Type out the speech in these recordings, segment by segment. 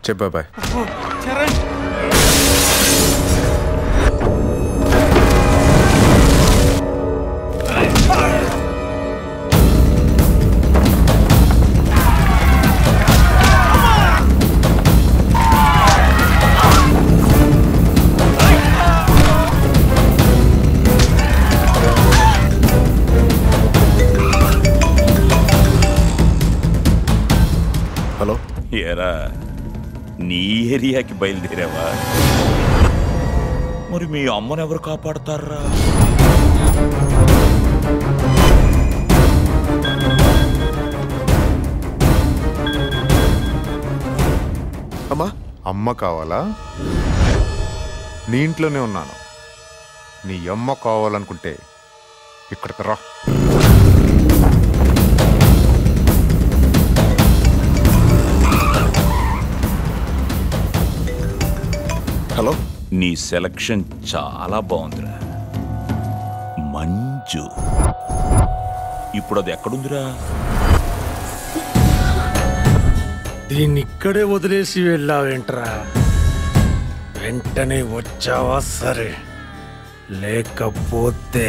చెప్పు బాబాయ్. హలో, ఏరా నీ ఏరియాకి బయలుదేరావా? మరి మీ అమ్మను ఎవరు కాపాడతారా? అమ్మా, అమ్మ కావాలా? నీ ఇంట్లోనే ఉన్నాను. నీ అమ్మ కావాలనుకుంటే ఇక్కడికి రా. హలో, నీ సెలక్షన్ చాలా బాగుందిరా. మంజు ఇప్పుడు అది ఎక్కడుందిరా? దీన్నిక్కడే వదిలేసి వెళ్ళావేంట్రా? వెంటనే వచ్చావా సరే, లేకపోతే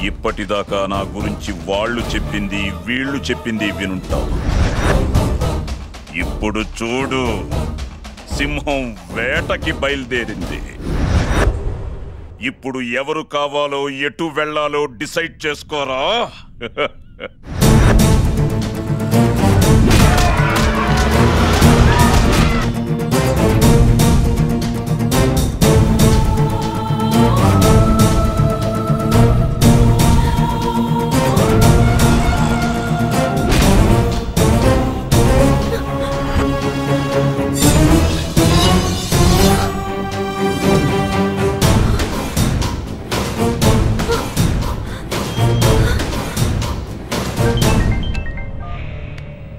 ఇప్పటిదాకా నా గురించి వాళ్ళు చెప్పింది వీళ్ళు చెప్పింది వినుంటావు. ఇప్పుడు చూడు, సింహం వేటకి బయలుదేరింది. ఇప్పుడు ఎవరు కావాలో ఎటు వెళ్ళాలో డిసైడ్ చేసుకోరా.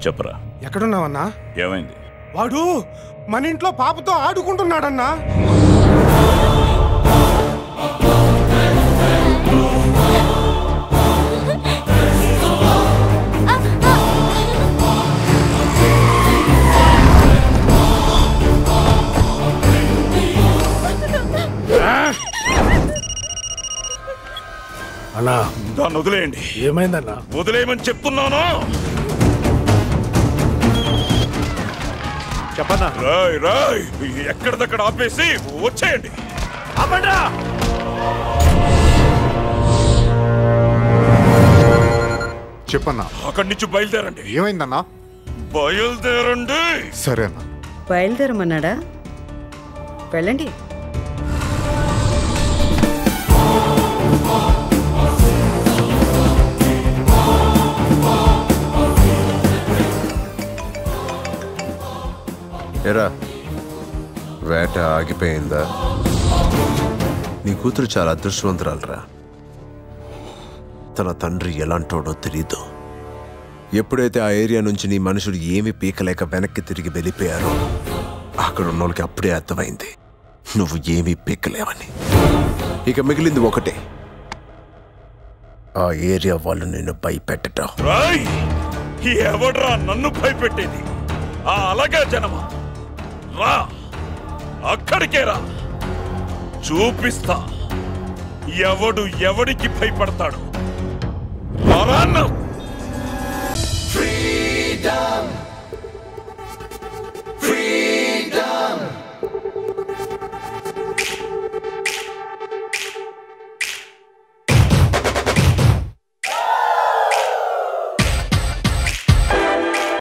చెప్పరా, ఎక్కడున్నావన్నా? ఏమైంది? వాడు మన ఇంట్లో పాపతో ఆడుకుంటున్నాడన్నా. అన్నా, దాన్ని వదిలేయండి. ఏమైందన్నా? వదిలేయమని చెప్తున్నాను. చెప్పన్నా. రాయ్ రాయ్, ఎక్కడిదక్కడ ఆపేసి వచ్చేయండి. చెప్పన్నా. అక్కడి నుంచి బయలుదేరండి. ఏమైందన్నా? బయలుదేరండి. సరే అన్నా. బయలుదేరమన్నాడా? వెళ్ళండి. ఎరా, వేట ఆగిపోయిందా? నీ కూతురు చాలా అదృష్టవంతురాలరా. తన తండ్రి ఎలాంటోడో తెలీదు. ఎప్పుడైతే ఆ ఏరియా నుంచి నీ మనుషులు ఏమి పీకలేక వెనక్కి తిరిగి వెళ్ళిపోయారో అక్కడ ఉన్న వాళ్ళకి అప్పుడే అర్థమైంది నువ్వు ఏమీ పీకలేవని. ఇక మిగిలింది ఒకటే, ఆ ఏరియా వాళ్ళు నిన్ను భయపెట్టడం. ఎవడ్రా నన్ను భయపెట్టేది? అలాగే జనమా, రా, అక్కడికే రా, చూపిస్తా ఎవడు ఎవడికి భయపడతాడు. ఫ్రీడమ్.